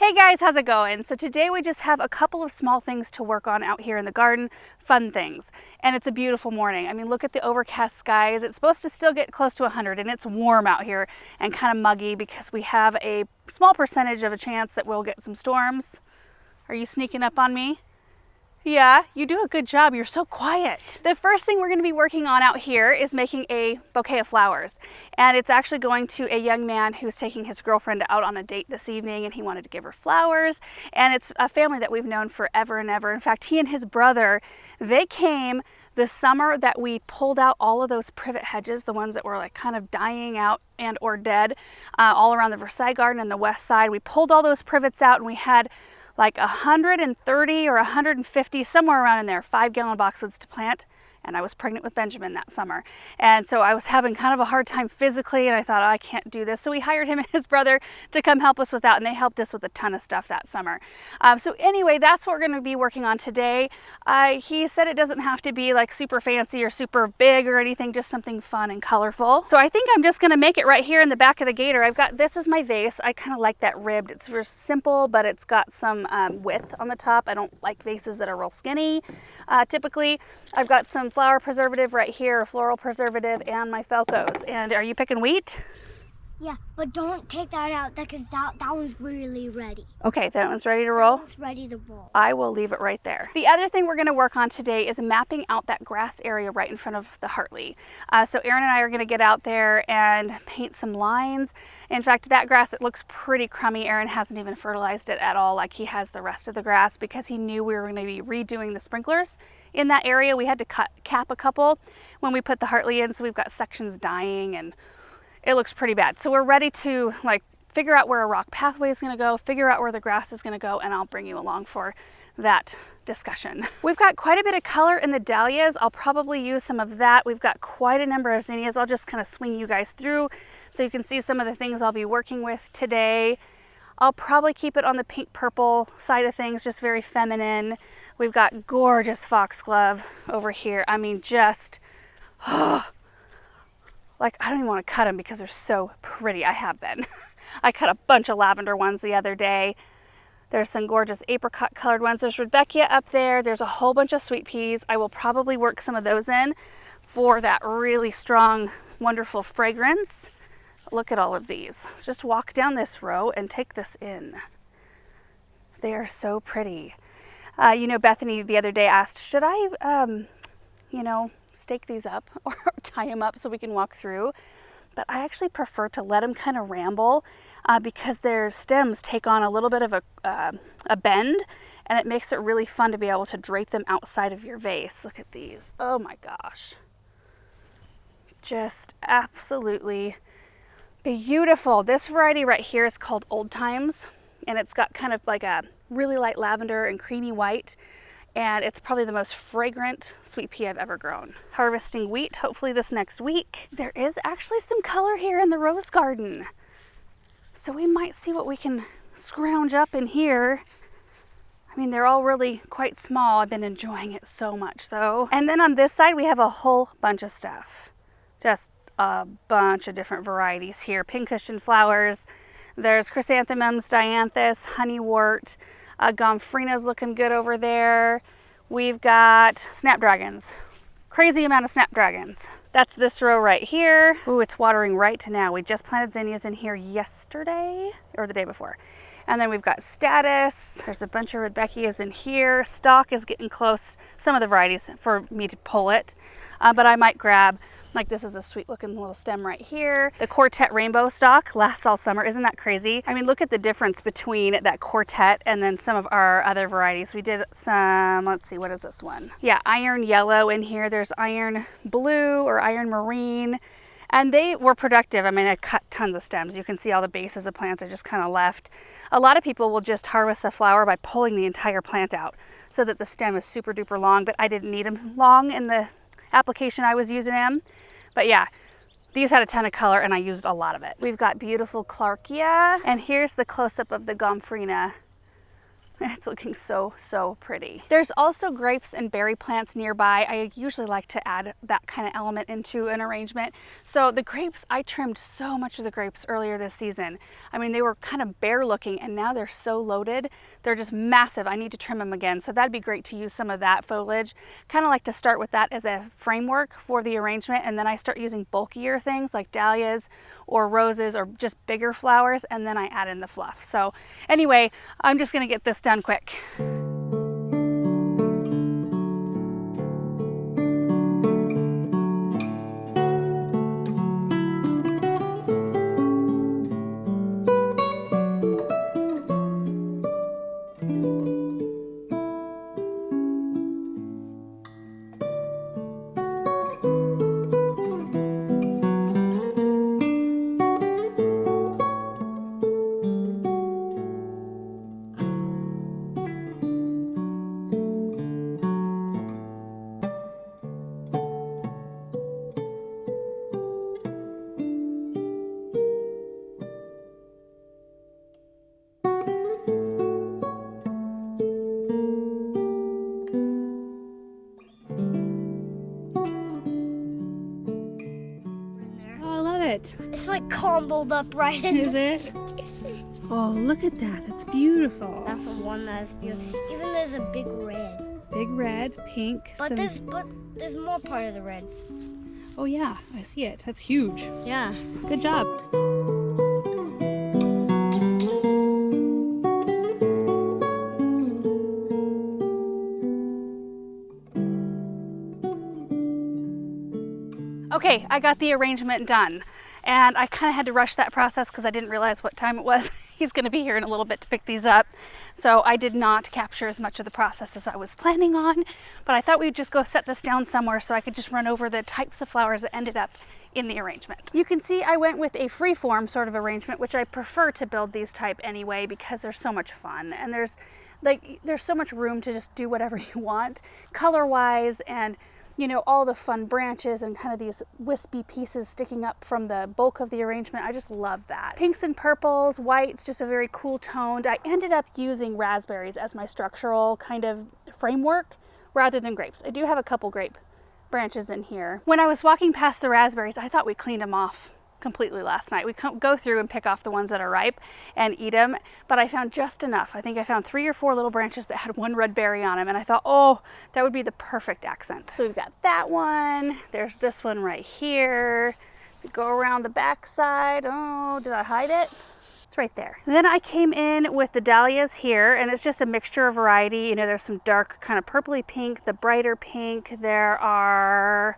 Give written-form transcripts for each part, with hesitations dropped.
Hey guys, how's it going? So today we just have a couple of small things to work on out here in the garden, fun things. And it's a beautiful morning. I mean, look at the overcast skies. It's supposed to still get close to 100 and it's warm out here and kind of muggy because we have a small percentage of a chance that we'll get some storms. Are you sneaking up on me? Yeah, you do a good job. You're so quiet. The first thing we're going to be working on out here is making a bouquet of flowers. And it's actually going to a young man who's taking his girlfriend out on a date this evening, and he wanted to give her flowers. And it's a family that we've known forever and ever. In fact, he and his brother, they came the summer that we pulled out all of those privet hedges, the ones that were like kind of dying out and or dead, all around the Versailles garden and the west side. We pulled all those privets out and we had like 130 or 150, somewhere around in there, 5-gallon boxwoods to plant. And I was pregnant with Benjamin that summer. And so I was having kind of a hard time physically, and I thought, oh, I can't do this. So we hired him and his brother to come help us with that, and they helped us with a ton of stuff that summer. So anyway, that's what we're going to be working on today. He said it doesn't have to be like super fancy or super big or anything, just something fun and colorful. So I think I'm just going to make it right here in the back of the gator. I've got, this is my vase. I kind of like that ribbed. It's very simple, but it's got some width on the top. I don't like vases that are real skinny. Typically, I've got some flower preservative right here, floral preservative, and my Felcos. And are you picking wheat? Yeah, but don't take that out because that one's really ready. Okay, that one's ready to roll? That one's ready to roll. I will leave it right there. The other thing we're going to work on today is mapping out that grass area right in front of the Hartley. So Aaron and I are going to get out there and paint some lines. In fact, that grass, it looks pretty crummy. Aaron hasn't even fertilized it at all like he has the rest of the grass because he knew we were going to be redoing the sprinklers in that area. We had to cap a couple when we put the Hartley in, so we've got sections dying and it looks pretty bad. So we're ready to like figure out where a rock pathway is going to go, figure out where the grass is going to go, and I'll bring you along for that discussion. We've got quite a bit of color in the dahlias. I'll probably use some of that. We've got quite a number of zinnias. I'll just kind of swing you guys through so you can see some of the things I'll be working with today. I'll probably keep it on the pink purple side of things, just very feminine. We've got gorgeous foxglove over here. I mean, just, like, I don't even want to cut them because they're so pretty. I have been. I cut a bunch of lavender ones the other day. There's some gorgeous apricot colored ones. There's Rudbeckia up there. There's a whole bunch of sweet peas. I will probably work some of those in for that really strong, wonderful fragrance. Look at all of these. Let's just walk down this row and take this in. They are so pretty. You know, Bethany the other day asked, should I, stake these up or tie them up so we can walk through? But I actually prefer to let them kind of ramble because their stems take on a little bit of a bend, and it makes it really fun to be able to drape them outside of your vase. Look at these. Oh my gosh. Just absolutely beautiful. This variety right here is called Old Times, and it's got kind of like a really light lavender and creamy white. And it's probably the most fragrant sweet pea I've ever grown. Harvesting wheat, hopefully this next week. There is actually some color here in the rose garden. So we might see what we can scrounge up in here. I mean, they're all really quite small. I've been enjoying it so much though. And then on this side, we have a whole bunch of stuff. Just a bunch of different varieties here. Pincushion flowers. There's chrysanthemums, dianthus, honeywort. Gomphrina's looking good over there. We've got snapdragons. Crazy amount of snapdragons. That's this row right here. Ooh, it's watering right now. We just planted zinnias in here yesterday or the day before. And then we've got status. There's a bunch of Rudbeckias in here. Stock is getting close. Some of the varieties for me to pull it. But I might grab, like this is a sweet looking little stem right here. The Quartet Rainbow stock lasts all summer. Isn't that crazy? I mean, look at the difference between that Quartet and then some of our other varieties. We did some, let's see, what is this one? Yeah, iron yellow in here. There's iron blue or iron marine. And they were productive. I mean, I cut tons of stems. You can see all the bases of plants I just kind of left. A lot of people will just harvest a flower by pulling the entire plant out so that the stem is super duper long, but I didn't need them long in the application I was using them. But yeah, these had a ton of color and I used a lot of it. We've got beautiful Clarkia, and here's the close-up of the Gomphrina. It's looking so, so pretty. There's also grapes and berry plants nearby. I usually like to add that kind of element into an arrangement. So the grapes, I trimmed so much of the grapes earlier this season. I mean, they were kind of bare looking and now they're so loaded. They're just massive. I need to trim them again. So that'd be great to use some of that foliage. Kind of like to start with that as a framework for the arrangement, and then I start using bulkier things like dahlias or roses or just bigger flowers, and then I add in the fluff. So anyway, I'm just gonna get this done quick. It's like comboed up right in Is it? Oh, look at that. It's beautiful. That's the one that's beautiful. Even there's a big red. Big red, pink. But there's more part of the red. Oh yeah, I see it. That's huge. Yeah. Good job. Okay, I got the arrangement done. And I kind of had to rush that process because I didn't realize what time it was. He's going to be here in a little bit to pick these up. So I did not capture as much of the process as I was planning on, but I thought we'd just go set this down somewhere so I could just run over the types of flowers that ended up in the arrangement. You can see I went with a freeform sort of arrangement, which I prefer to build these type anyway because they're so much fun and there's so much room to just do whatever you want color-wise, and you know, all the fun branches and kind of these wispy pieces sticking up from the bulk of the arrangement. I just love that. Pinks and purples, whites, just a very cool toned. I ended up using raspberries as my structural kind of framework rather than grapes. I do have a couple grape branches in here. When I was walking past the raspberries, I thought we cleaned them off completely last night. We go through and pick off the ones that are ripe and eat them, but I found just enough. I think I found 3 or 4 little branches that had one red berry on them, and I thought, oh, that would be the perfect accent. So we've got that one. There's this one right here. We go around the back side. Oh, did I hide it? It's right there. And then I came in with the dahlias here, and it's just a mixture of variety. You know, there's some dark kind of purpley pink, the brighter pink. There are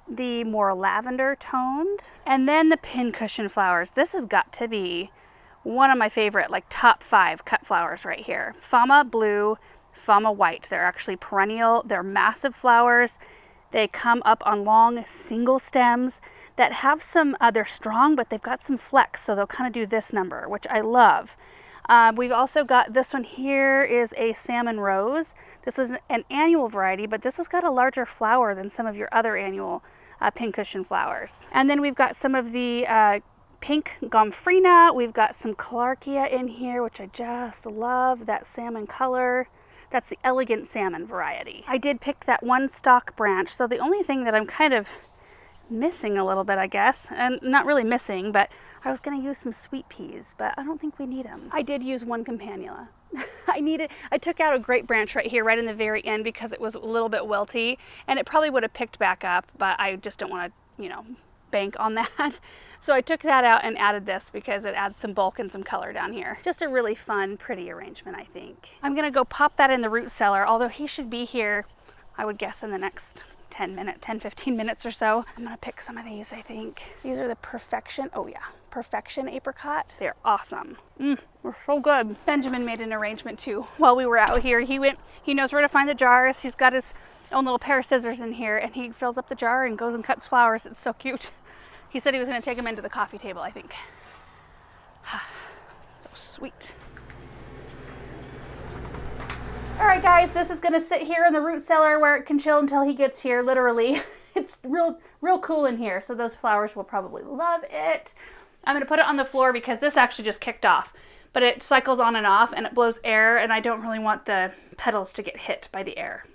the more lavender toned, and then the pincushion flowers. This has got to be one of my favorite, like top 5 cut flowers right here. Fama blue, Fama white. They're actually perennial. They're massive flowers. They come up on long single stems that have some, they're strong, but they've got some flex, so they'll kind of do this number, which I love. We've also got this one here is a salmon rose. This was an annual variety, but this has got a larger flower than some of your other annual pincushion flowers. And then we've got some of the pink gomphrena. We've got some clarkia in here, which I just love, that salmon color. That's the elegant salmon variety. I did pick that one stalk branch, so the only thing that I'm kind of missing a little bit, I guess, and not really missing, but I was going to use some sweet peas, but I don't think we need them. I did use one campanula. I took out a great branch right here, right in the very end, because it was a little bit wilty, and it probably would have picked back up, but I just don't want to, you know, bank on that. So I took that out and added this because it adds some bulk and some color down here. Just a really fun, pretty arrangement, I think. I'm going to go pop that in the root cellar, although he should be here, I would guess, in the next 10-15 minutes or so. I'm gonna pick some of these, I think. These are the Perfection, oh yeah, Perfection apricot. They're awesome. They're so good. Benjamin made an arrangement too while we were out here. He knows where to find the jars. He's got his own little pair of scissors in here, and he fills up the jar and goes and cuts flowers. It's so cute. He said he was gonna take them into the coffee table, I think. So sweet. All right, guys, this is gonna sit here in the root cellar where it can chill until he gets here, literally. It's real cool in here, so those flowers will probably love it. I'm gonna put it on the floor because this actually just kicked off. but it cycles on and off and it blows air, and I don't really want the petals to get hit by the air.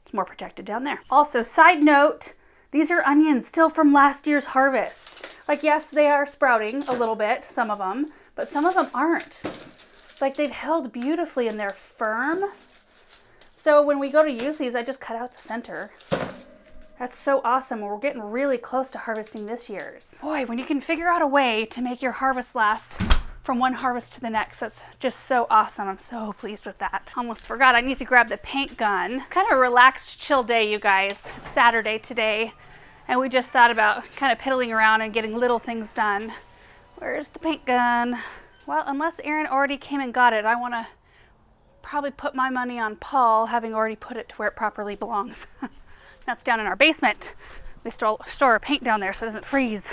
It's more protected down there. Also, side note, these are onions still from last year's harvest. Like, yes, they are sprouting a little bit, some of them, but some of them aren't. Like, they've held beautifully and they're firm. So when we go to use these, I just cut out the center. That's so awesome. We're getting really close to harvesting this year's. Boy, when you can figure out a way to make your harvest last from one harvest to the next, that's just so awesome. I'm so pleased with that. Almost forgot, I need to grab the paint gun. Kind of a relaxed, chill day, you guys. It's Saturday today, and we just thought about kind of piddling around and getting little things done. Where's the paint gun? Well, unless Aaron already came and got it, I want to probably put my money on Paul having already put it to where it properly belongs. That's down in our basement. We store our paint down there so it doesn't freeze.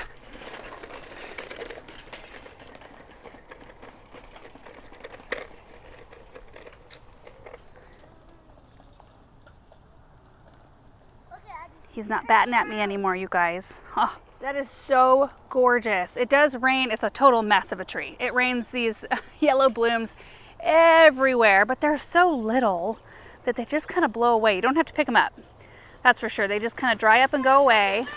He's not batting at me anymore, you guys. Oh, that is so gorgeous. It does rain. It's a total mess of a tree. It rains these yellow blooms everywhere, but they're so little that they just kind of blow away. You don't have to pick them up. That's for sure. They just kind of dry up and go away.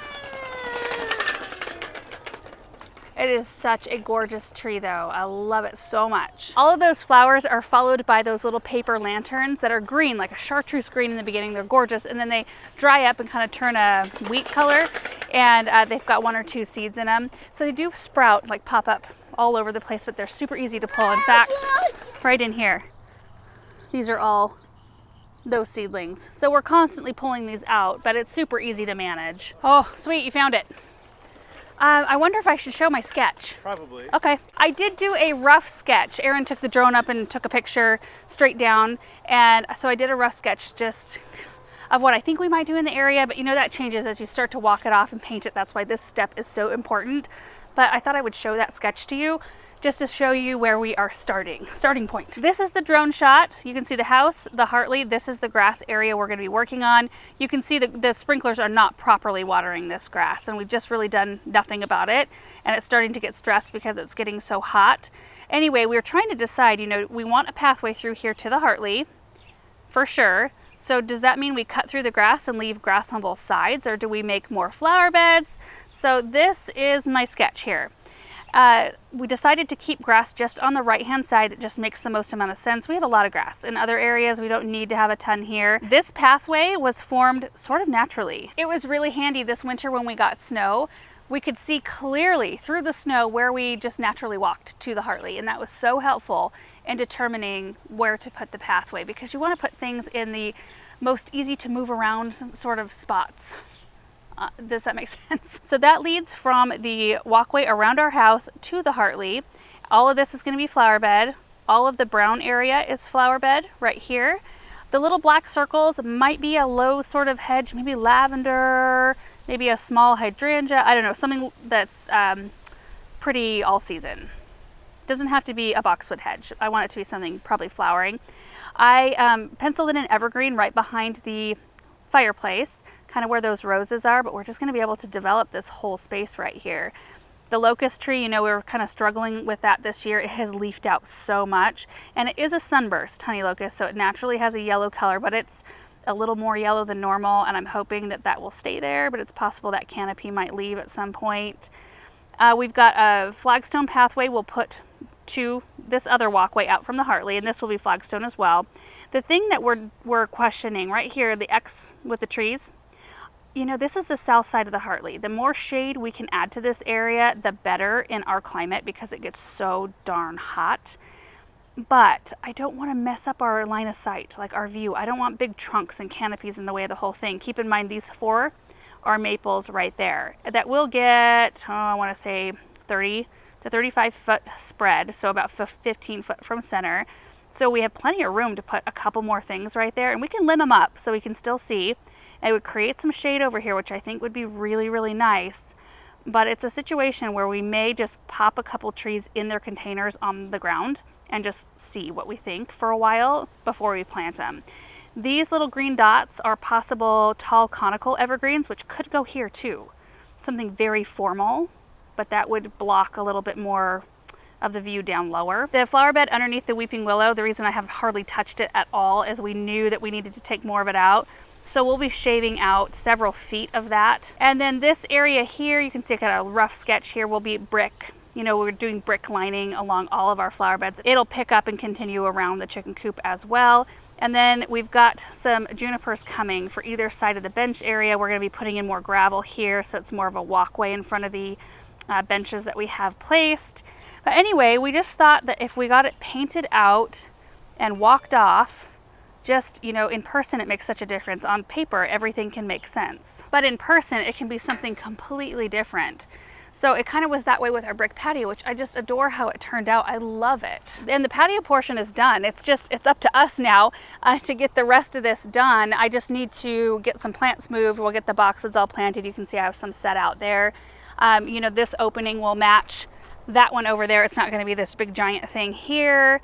It is such a gorgeous tree though. I love it so much. All of those flowers are followed by those little paper lanterns that are green, like a chartreuse green in the beginning. They're gorgeous, and then they dry up and kind of turn a wheat color, and they've got 1 or 2 seeds in them. So they do sprout, like pop up all over the place, but they're super easy to pull. In fact, right in here, these are all those seedlings. So we're constantly pulling these out, but it's super easy to manage. Oh, sweet, you found it. I wonder if I should show my sketch. Probably. Okay. I did do a rough sketch. Aaron took the drone up and took a picture straight down, and so I did a rough sketch just of what I think we might do in the area, but you know that changes as you start to walk it off and paint it. That's why this step is so important. But I thought I would show that sketch to you, just to show you where we are starting point. This is the drone shot. You can see the house, the Hartley. This is the grass area we're going to be working on. You can see the sprinklers are not properly watering this grass, and we've just really done nothing about it, and it's starting to get stressed because it's getting so hot. Anyway, we were trying to decide, you know, we want a pathway through here to the Hartley for sure. So does that mean we cut through the grass and leave grass on both sides, or do we make more flower beds? So this is my sketch here. We decided to keep grass just on the right-hand side. It just makes the most amount of sense. We have a lot of grass. In other areas, we don't need to have a ton here. This pathway was formed sort of naturally. It was really handy this winter when we got snow. We could see clearly through the snow where we just naturally walked to the Hartley, and that was so helpful in determining where to put the pathway, because you want to put things in the most easy to move around sort of spots. Does that make sense? So that leads from the walkway around our house to the Hartley. All of this is going to be flower bed. All of the brown area is flower bed right here. The little black circles might be a low sort of hedge, maybe lavender, maybe a small hydrangea. I don't know, something that's pretty all season. Doesn't have to be a boxwood hedge. I want it to be something probably flowering. I penciled in an evergreen right behind the fireplace, kind of where those roses are, but we're just going to be able to develop this whole space right here. The locust tree, you know, we were kind of struggling with that this year. It has leafed out so much, and it is a sunburst honey locust, so it naturally has a yellow color, but it's a little more yellow than normal, and I'm hoping that that will stay there, but it's possible that canopy might leave at some point. We've got a flagstone pathway we'll put to this other walkway out from the Hartley, and this will be flagstone as well. The thing that we're questioning right here, the X with the trees, you know, this is the south side of the Hartley. The more shade we can add to this area, the better in our climate, because it gets so darn hot. But I don't want to mess up our line of sight, like our view. I don't want big trunks and canopies in the way of the whole thing. Keep in mind these 4 are maples right there. That will get, I want to say 30 to 35 foot spread, so about 15 foot from center. So we have plenty of room to put a couple more things right there, and we can limb them up so we can still see. It would create some shade over here, which I think would be really, really nice. But it's a situation where we may just pop a couple trees in their containers on the ground and just see what we think for a while before we plant them. These little green dots are possible tall conical evergreens, which could go here too. Something very formal, but that would block a little bit more of the view down lower. The flower bed underneath the weeping willow, the reason I have hardly touched it at all is we knew that we needed to take more of it out. So we'll be shaving out several feet of that. And then this area here, you can see I got a rough sketch here, will be brick. You know, we're doing brick lining along all of our flower beds. It'll pick up and continue around the chicken coop as well. And then we've got some junipers coming for either side of the bench area. We're going to be putting in more gravel here, so it's more of a walkway in front of the benches that we have placed. But anyway, we just thought that if we got it painted out and walked off, just, you know, in person it makes such a difference. On paper, everything can make sense. But in person, it can be something completely different. So it kind of was that way with our brick patio, which I just adore how it turned out. I love it. And the patio portion is done. It's up to us now to get the rest of this done. I just need to get some plants moved. We'll get the boxwoods all planted. You can see I have some set out there. You know, this opening will match that one over there. It's not going to be this big giant thing here.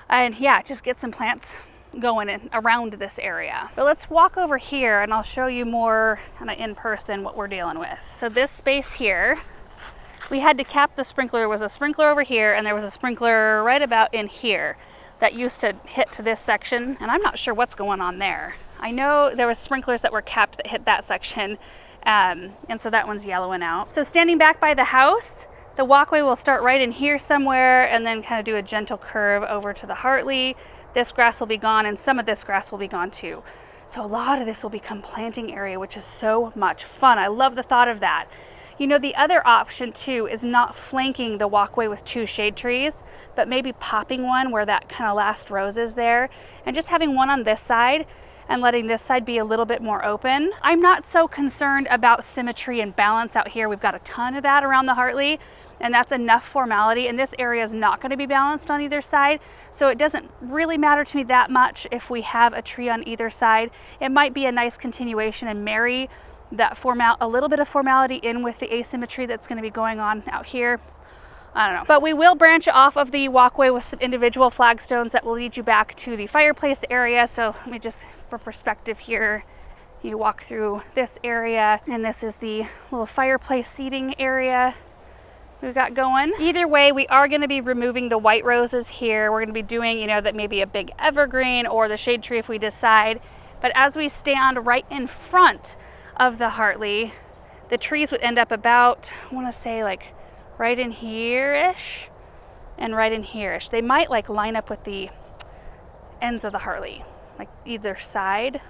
And yeah, just get some plants going in around this area. But let's walk over here and I'll show you more kind of in person what we're dealing with. So this space here, we had to cap the sprinkler. There was a sprinkler over here and there was a sprinkler right about in here that used to hit to this section, and I'm not sure what's going on there. I know there was sprinklers that were capped that hit that section, and so that one's yellowing out. So standing back by the house, the walkway will start right in here somewhere and then kind of do a gentle curve over to the Hartley. This grass will be gone and some of this grass will be gone too. So a lot of this will become planting area, which is so much fun. I love the thought of that. You know, the other option too is not flanking the walkway with 2 shade trees, but maybe popping one where that kind of last rose is there and just having one on this side and letting this side be a little bit more open. I'm not so concerned about symmetry and balance out here. We've got a ton of that around the Hartley, and that's enough formality, and this area is not going to be balanced on either side, so it doesn't really matter to me that much if we have a tree on either side. It might be a nice continuation and marry that a little bit of formality in with the asymmetry that's going to be going on out here. I don't know. But we will branch off of the walkway with some individual flagstones that will lead you back to the fireplace area. So let me just, for perspective here, you walk through this area, and this is the little fireplace seating area we've got going. Either way, we are going to be removing the white roses here. We're going to be doing, you know, that maybe a big evergreen or the shade tree if we decide. But as we stand right in front of the Hartley, the trees would end up about, I want to say like right in here-ish and right in here-ish. They might like line up with the ends of the Hartley, like either side.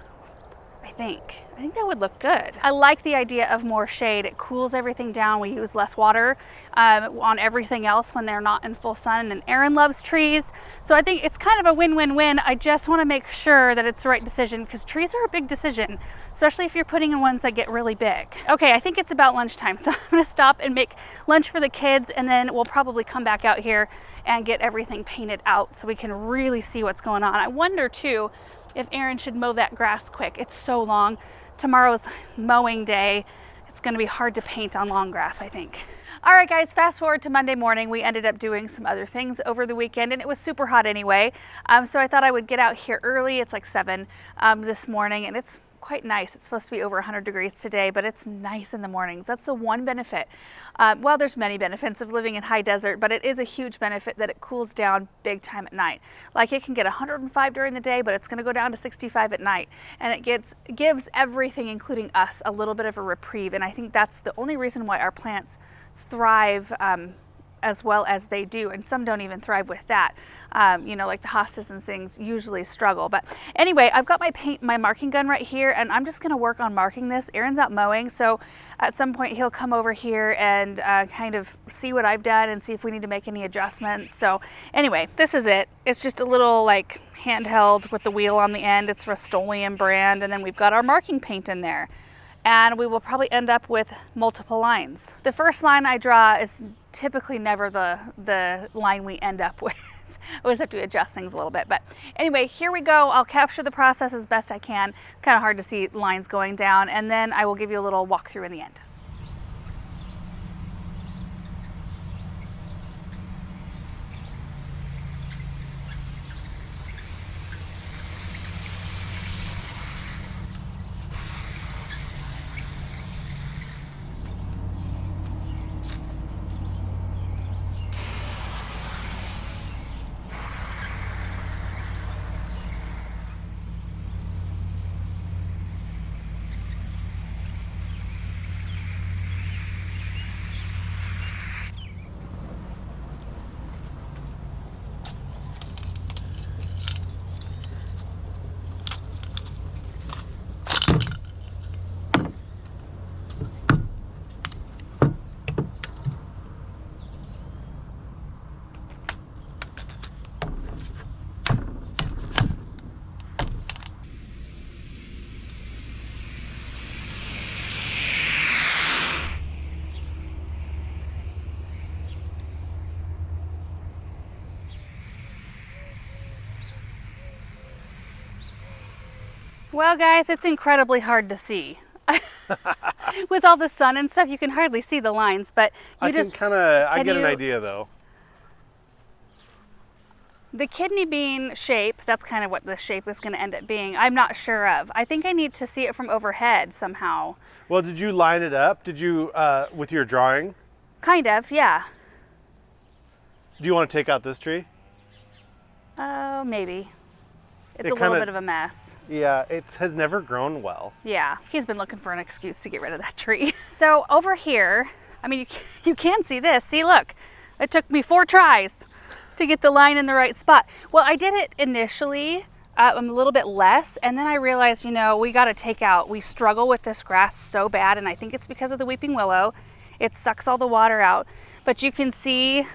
I think that would look good. I like the idea of more shade. It cools everything down. We use less water on everything else when they're not in full sun, and Aaron loves trees. So I think it's kind of a win-win-win. I just want to make sure that it's the right decision, because trees are a big decision, especially if you're putting in ones that get really big. Okay, I think it's about lunchtime, so I'm gonna stop and make lunch for the kids, and then we'll probably come back out here and get everything painted out so we can really see what's going on. I wonder too, if Aaron should mow that grass quick. It's so long. Tomorrow's mowing day. It's gonna be hard to paint on long grass, I think. All right, guys, fast forward to Monday morning. We ended up doing some other things over the weekend, and it was super hot anyway. So I thought I would get out here early. It's like 7 this morning, and it's quite nice. It's supposed to be over 100 degrees today, but it's nice in the mornings. That's the one benefit. Well, there's many benefits of living in high desert, but it is a huge benefit that it cools down big time at night. Like, it can get 105 during the day, but it's going to go down to 65 at night, and it gives everything, including us, a little bit of a reprieve. And I think that's the only reason why our plants thrive as well as they do, and some don't even thrive with that. You know, like the hostas and things usually struggle. But anyway, I've got my marking gun right here, and I'm just gonna work on marking this. Aaron's out mowing, so at some point he'll come over here and kind of see what I've done and see if we need to make any adjustments. So anyway, this is it. It's just a little like handheld with the wheel on the end. It's Rust-Oleum brand, and then we've got our marking paint in there. And we will probably end up with multiple lines. The first line I draw is typically never the line we end up with. I always have to adjust things a little bit. But anyway, here we go. I'll capture the process as best I can. Kind of hard to see lines going down. And then I will give you a little walkthrough in the end. Well, guys, it's incredibly hard to see. With all the sun and stuff, you can hardly see the lines, but I get an idea though. The kidney bean shape, that's kind of what the shape is going to end up being. I'm not sure of. I think I need to see it from overhead somehow. Well, did you line it up? Did you, with your drawing? Kind of, yeah. Do you want to take out this tree? Oh, maybe. It's a little bit of a mess. Yeah, it has never grown well. Yeah, he's been looking for an excuse to get rid of that tree. So over here, I mean, you can see this. See, look, it took me 4 tries to get the line in the right spot. Well, I did it initially a little bit less, and then I realized, you know, we got to take out, we struggle with this grass so bad, and I think it's because of the weeping willow. It sucks all the water out, but you can see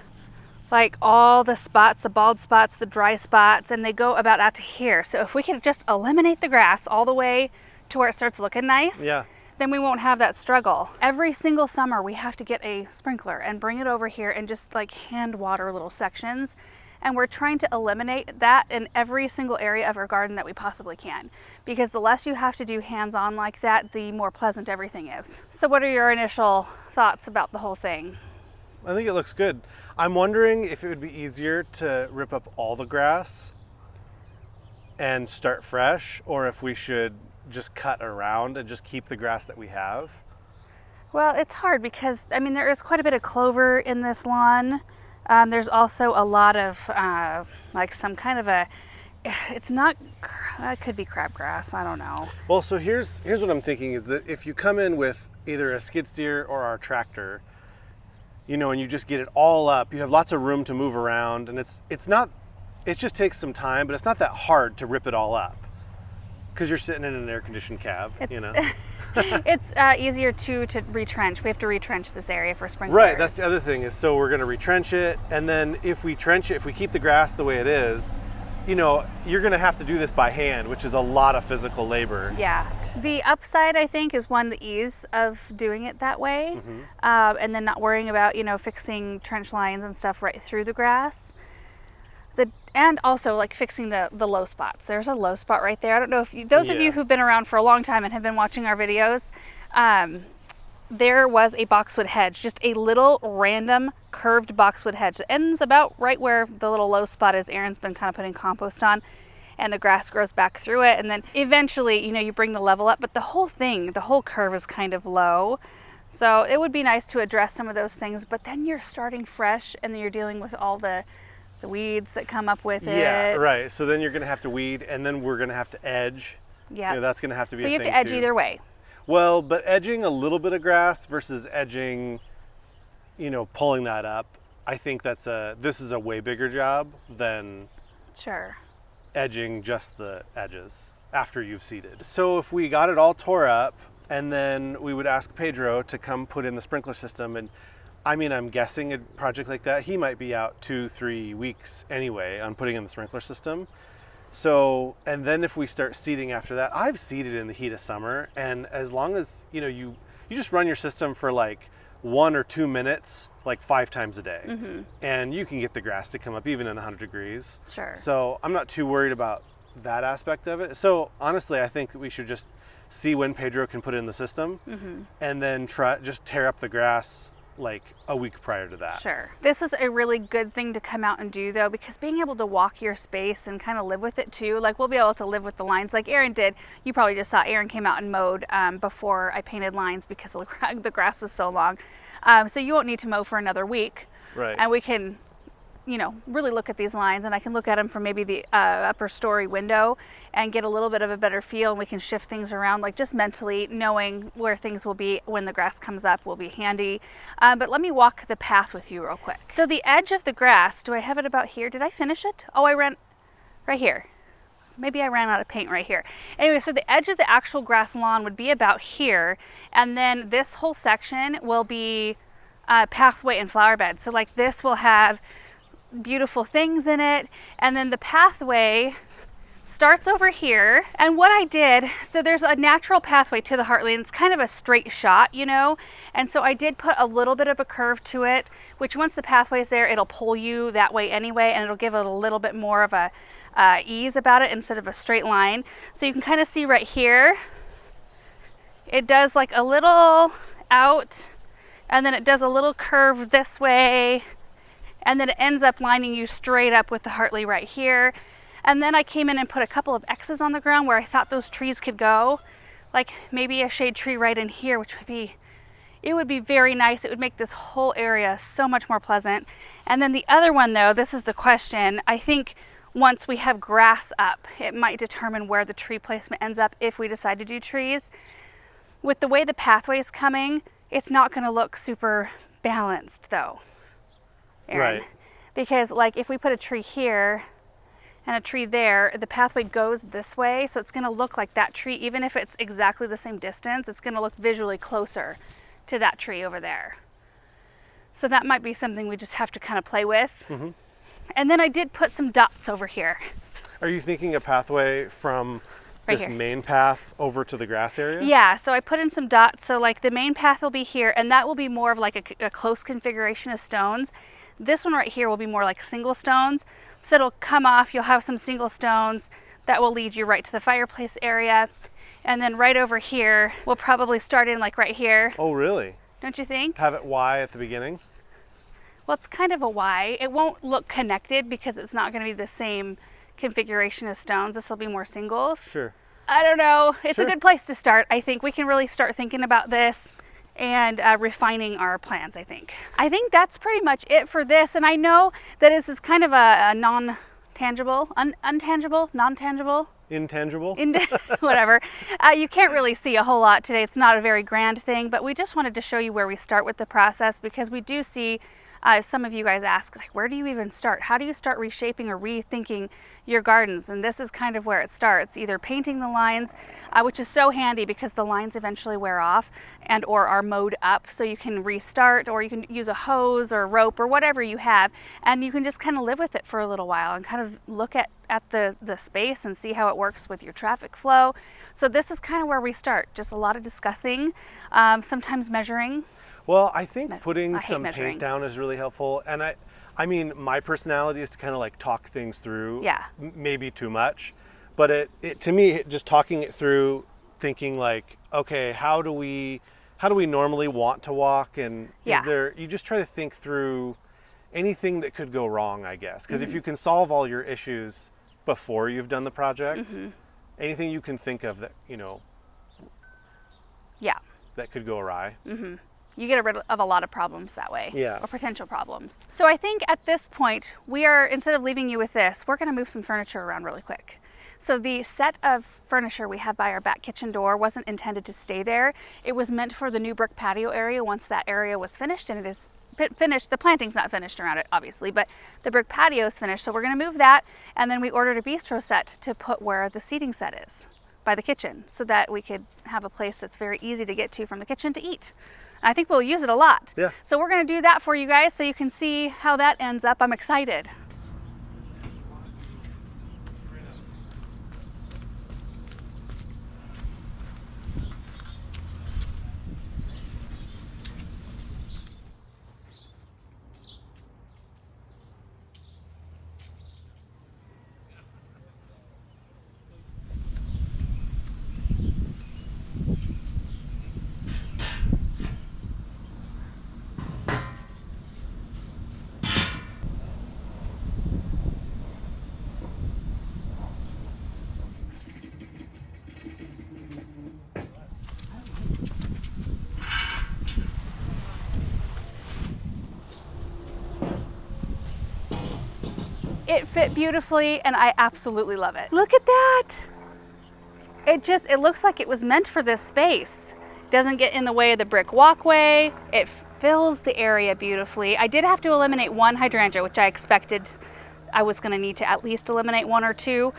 like all the spots, the bald spots, the dry spots, and they go about out to here. So if we can just eliminate the grass all the way to where it starts looking nice, yeah, then we won't have that struggle. Every single summer we have to get a sprinkler and bring it over here and just like hand water little sections. And we're trying to eliminate that in every single area of our garden that we possibly can. Because the less you have to do hands-on like that, the more pleasant everything is. So what are your initial thoughts about the whole thing? I think it looks good. I'm wondering if it would be easier to rip up all the grass and start fresh, or if we should just cut around and just keep the grass that we have. Well, it's hard because, I mean, there is quite a bit of clover in this lawn. There's also a lot of, like some kind of a, it's not, it could be crabgrass, I don't know. Well, so here's what I'm thinking is that if you come in with either a skid steer or our tractor, you know, and you just get it all up, you have lots of room to move around, and it just takes some time, but it's not that hard to rip it all up because you're sitting in an air-conditioned cab, you know. It's easier to retrench. We have to retrench this area for sprinklers. Right, that's the other thing is, so we're gonna retrench it, and then if we trench it, if we keep the grass the way it is, you know, you're gonna have to do this by hand, which is a lot of physical labor. Yeah. The upside, I think, is one, the ease of doing it that way, and then not worrying about, you know, fixing trench lines and stuff right through the grass. And also like fixing the low spots. There's a low spot right there. I don't know if those of you who've been around for a long time and have been watching our videos, there was a boxwood hedge, just a little random curved boxwood hedge that ends about right where the little low spot is. Aaron's been kind of putting compost on, and the grass grows back through it, and then eventually, you know, you bring the level up, but the whole curve is kind of low. So it would be nice to address some of those things, but then you're starting fresh and then you're dealing with all the weeds that come up with it. Yeah, right. So then you're gonna have to weed, and then we're gonna have to edge. Yeah. You know, that's gonna have to be a thing. So thing you have to edge too. either way. Well, but edging a little bit of grass versus edging, you know, pulling that up, I think this is a way bigger job than Sure. edging just the edges after you've seeded. So if we got it all tore up, and then we would ask Pedro to come put in the sprinkler system, and I mean, I'm guessing a project like that, he might be out 2-3 weeks anyway on putting in the sprinkler system. So, and then if we start seeding after that, I've seeded in the heat of summer, and as long as, you know, you just run your system for like 1 or 2 minutes, like 5 times a day, and you can get the grass to come up even in 100 degrees. Sure. So I'm not too worried about that aspect of it. So honestly, I think that we should just see when Pedro can put it in the system, and then just tear up the grass like a week prior to that. Sure. This is a really good thing to come out and do though, because being able to walk your space and kind of live with it too, like we'll be able to live with the lines like Aaron did. You probably just saw Aaron came out and mowed before I painted lines because the grass was so long. So you won't need to mow for another week. Right. And we can, you know, really look at these lines, and I can look at them from maybe the upper story window and get a little bit of a better feel, and we can shift things around, like just mentally knowing where things will be when the grass comes up will be handy. But let me walk the path with you real quick. So the edge of the grass, do I have it about here? Did I finish it? Oh, I ran right here. Maybe I ran out of paint right here. Anyway, so the edge of the actual grass lawn would be about here, and then this whole section will be pathway and flower bed. So like this will have beautiful things in it, and then the pathway starts over here. And what I did, so there's a natural pathway to the Hartley, and it's kind of a straight shot, you know, and so I did put a little bit of a curve to it, which once the pathway is there, it'll pull you that way anyway, and it'll give it a little bit more of a ease about it instead of a straight line. So you can kind of see right here, it does like a little out, and then it does a little curve this way, and then it ends up lining you straight up with the Hartley right here. And then I came in and put a couple of X's on the ground where I thought those trees could go, like maybe a shade tree right in here, which would be, it would be very nice. It would make this whole area so much more pleasant. And then the other one though, this is the question, I think once we have grass up, it might determine where the tree placement ends up if we decide to do trees. With the way the pathway is coming, it's not gonna look super balanced though, Aaron. Right. Because like if we put a tree here and a tree there, the pathway goes this way, so it's gonna look like that tree, even if it's exactly the same distance, it's gonna look visually closer to that tree over there. So that might be something we just have to kind of play with. Mm-hmm. And then I did put some dots over here. Are you thinking a pathway from Right this here. main path over to the grass area? Yeah, so I put in some dots. So like the main path will be here, and that will be more of like a close configuration of stones. This one right here will be more like single stones. So it'll come off, you'll have some single stones that will lead you right to the fireplace area. And then right over here, we'll probably start in like right here. Oh, really? Don't you think? Have it Y at the beginning? Well, it's kind of a Y. It won't look connected because it's not going to be the same configuration of stones. This will be more singles. Sure. I don't know. It's Sure. a good place to start. I think we can really start thinking about this and refining our plans, I think. I think that's pretty much it for this. And I know that this is kind of a non-tangible, untangible, non-tangible, Intangible? whatever. You can't really see a whole lot today. It's not a very grand thing, but we just wanted to show you where we start with the process, because we do see some of you guys ask, like, where do you even start? How do you start reshaping or rethinking your gardens? And this is kind of where it starts, either painting the lines, which is so handy because the lines eventually wear off and or are mowed up, so you can restart, or you can use a hose or rope or whatever you have, and you can just kind of live with it for a little while and kind of look at the space and see how it works with your traffic flow. So this is kind of where we start, just a lot of discussing, sometimes measuring. Well, I think I putting hate some measuring. paint down is really helpful. And I mean, my personality is to kind of like talk things through. Yeah. Maybe too much. But it to me, just talking it through, thinking like, okay, how do we normally want to walk? And Yeah. you just try to think through anything that could go wrong, I guess. Because Mm-hmm. if you can solve all your issues before you've done the project, Mm-hmm. anything you can think of that, Yeah. that could go awry. You get rid of a lot of problems that way. Yeah. Or potential problems. So I think at this point, we are, instead of leaving you with this, we're going to move some furniture around really quick. So the set of furniture we have by our back kitchen door wasn't intended to stay there. It was meant for the new brick patio area once that area was finished, and it is finished. The planting's not finished around it, obviously, but the brick patio is finished. So we're going to move that, and then we ordered a bistro set to put where the seating set is, by the kitchen, so that we could have a place that's very easy to get to from the kitchen to eat. I think we'll use it a lot. Yeah. So we're going to do that for you guys so you can see how that ends up. I'm excited. It fit beautifully and I absolutely love it. Look at that. It looks like it was meant for this space. Doesn't get in the way of the brick walkway. It fills the area beautifully. I did have to eliminate one hydrangea, which I expected I was going to need to at least eliminate one or two,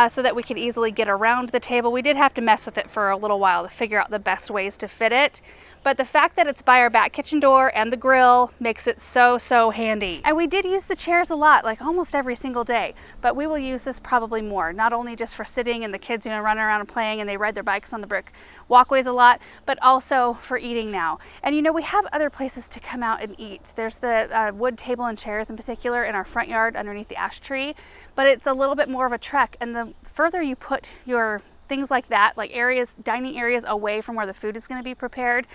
so that we could easily get around the table. We did have to mess with it for a little while to figure out the best ways to fit it. but the fact that it's by our back kitchen door and the grill makes it so handy. And we did use the chairs a lot, like almost every single day, but we will use this probably more, not only just for sitting and the kids, you know, running around and playing and they ride their bikes on the brick walkways a lot, but also for eating now. And you know, we have other places to come out and eat. There's the wood table and chairs in particular in our front yard underneath the ash tree, but it's a little bit more of a trek, and the further you put your things like that, like areas, dining areas away from where the food is going to be prepared,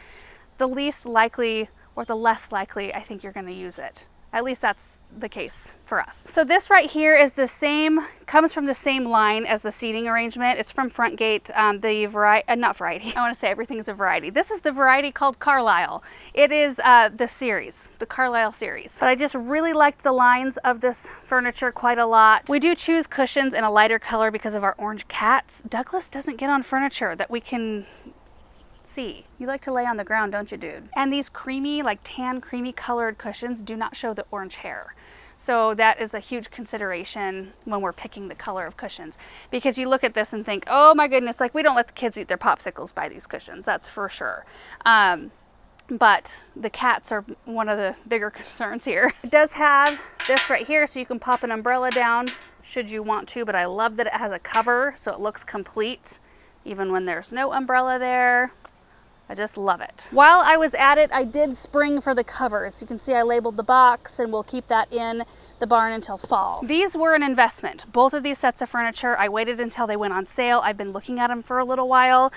the least likely or the less likely I think you're going to use it. At least that's the case for us. So this right here is the same, comes from the same line as the seating arrangement. It's from Frontgate, the variety, not variety, I want to say everything's a variety. This is the variety called Carlisle. It is the series, the Carlisle series. But I just really liked the lines of this furniture quite a lot. We do choose cushions in a lighter color because of our orange cats. Douglas doesn't get on furniture that we can see. You like to lay on the ground, don't you, dude? And these creamy, like tan, creamy colored cushions do not show the orange hair. So that is a huge consideration when we're picking the color of cushions, because you look at this and think, oh my goodness, like we don't let the kids eat their popsicles by these cushions, that's for sure. But the cats are one of the bigger concerns here. It does have this right here, so you can pop an umbrella down should you want to, but I love that it has a cover so it looks complete even when there's no umbrella there. I just love it. While I was at it, I did spring for the covers. You can see I labeled the box, and we'll keep that in the barn until fall. These were an investment. Both of these sets of furniture, I waited until they went on sale. I've been looking at them for a little while,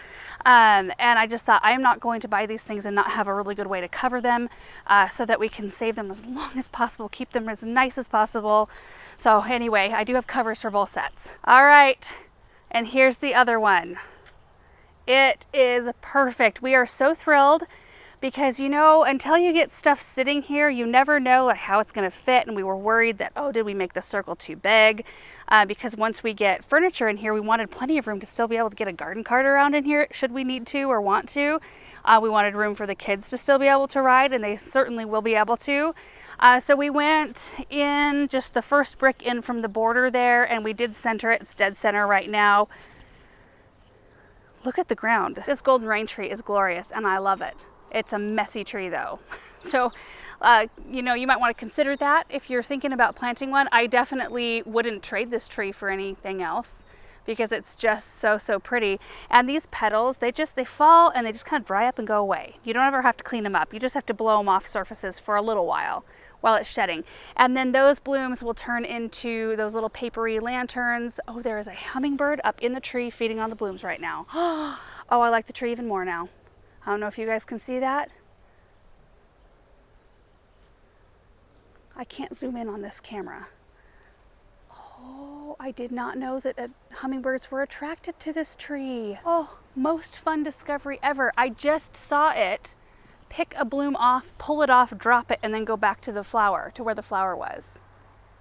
and I just thought I'm not going to buy these things and not have a really good way to cover them, so that we can save them as long as possible, keep them as nice as possible. So anyway, I do have covers for both sets. All right, and here's the other one. It is perfect. We are so thrilled because, you know, until you get stuff sitting here, you never know like how it's going to fit. And we were worried that, oh, did we make the circle too big? Because once we get furniture in here, we wanted plenty of room to still be able to get a garden cart around in here should we need to or want to. We wanted room for the kids to still be able to ride, and they certainly will be able to. So we went in just the first brick in from the border there, and we did center it. It's dead center right now. Look at the ground. This golden rain tree is glorious and I love it. It's a messy tree though. So, you know, you might want to consider that if you're thinking about planting one. I definitely wouldn't trade this tree for anything else because it's just so pretty. And these petals, they fall and they just kind of dry up and go away. You don't ever have to clean them up. You just have to blow them off surfaces for a little while it's shedding. And then those blooms will turn into those little papery lanterns. Oh, there is a hummingbird up in the tree feeding on the blooms right now. Oh, I like the tree even more now. I don't know if you guys can see that. I can't zoom in on this camera. Oh, I did not know that hummingbirds were attracted to this tree. Oh, most fun discovery ever. I just saw it pick a bloom off, pull it off, drop it, and then go back to the flower, to where the flower was.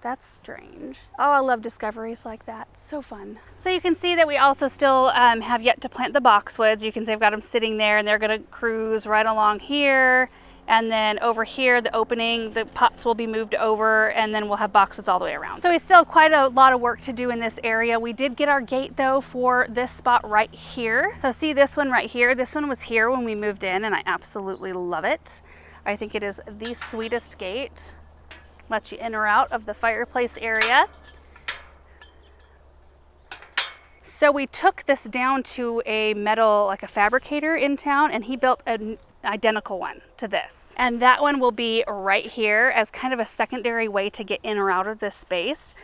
That's strange. Oh, I love discoveries like that. So fun. So you can see that we also still have yet to plant the boxwoods. You can see I've got them sitting there, and they're going to cruise right along here. And then over here, the opening, the pots will be moved over, and then we'll have boxes all the way around. So we still have quite a lot of work to do in this area. We did get our gate though for this spot right here. So see this one right here? This one was here when we moved in, and I absolutely love it. I think it is the sweetest gate. Lets you in or out of the fireplace area. So we took this down to a metal, like a fabricator in town, and he built an identical one to this. And that one will be right here as kind of a secondary way to get in or out of this space.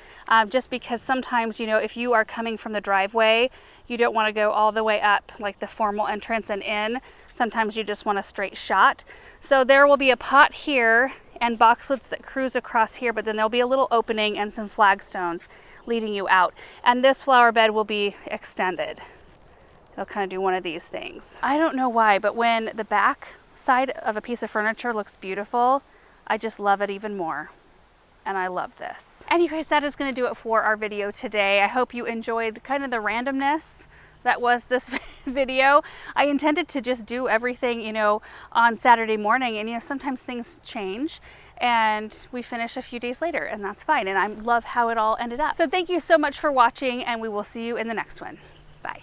Just because sometimes, you know, if you are coming from the driveway, you don't want to go all the way up like the formal entrance and in. Sometimes you just want a straight shot. So there will be a pot here and boxwoods that cruise across here, but then there'll be a little opening and some flagstones leading you out. And this flower bed will be extended. It'll kind of do one of these things. I don't know why, but when the back side of a piece of furniture looks beautiful, I just love it even more. And I love this. And you guys, that is going to do it for our video today. I hope you enjoyed kind of the randomness that was this video. I intended to just do everything, you know, on Saturday morning, and you know, sometimes things change and we finish a few days later, and that's fine. And I love how it all ended up. So thank you so much for watching, and we will see you in the next one.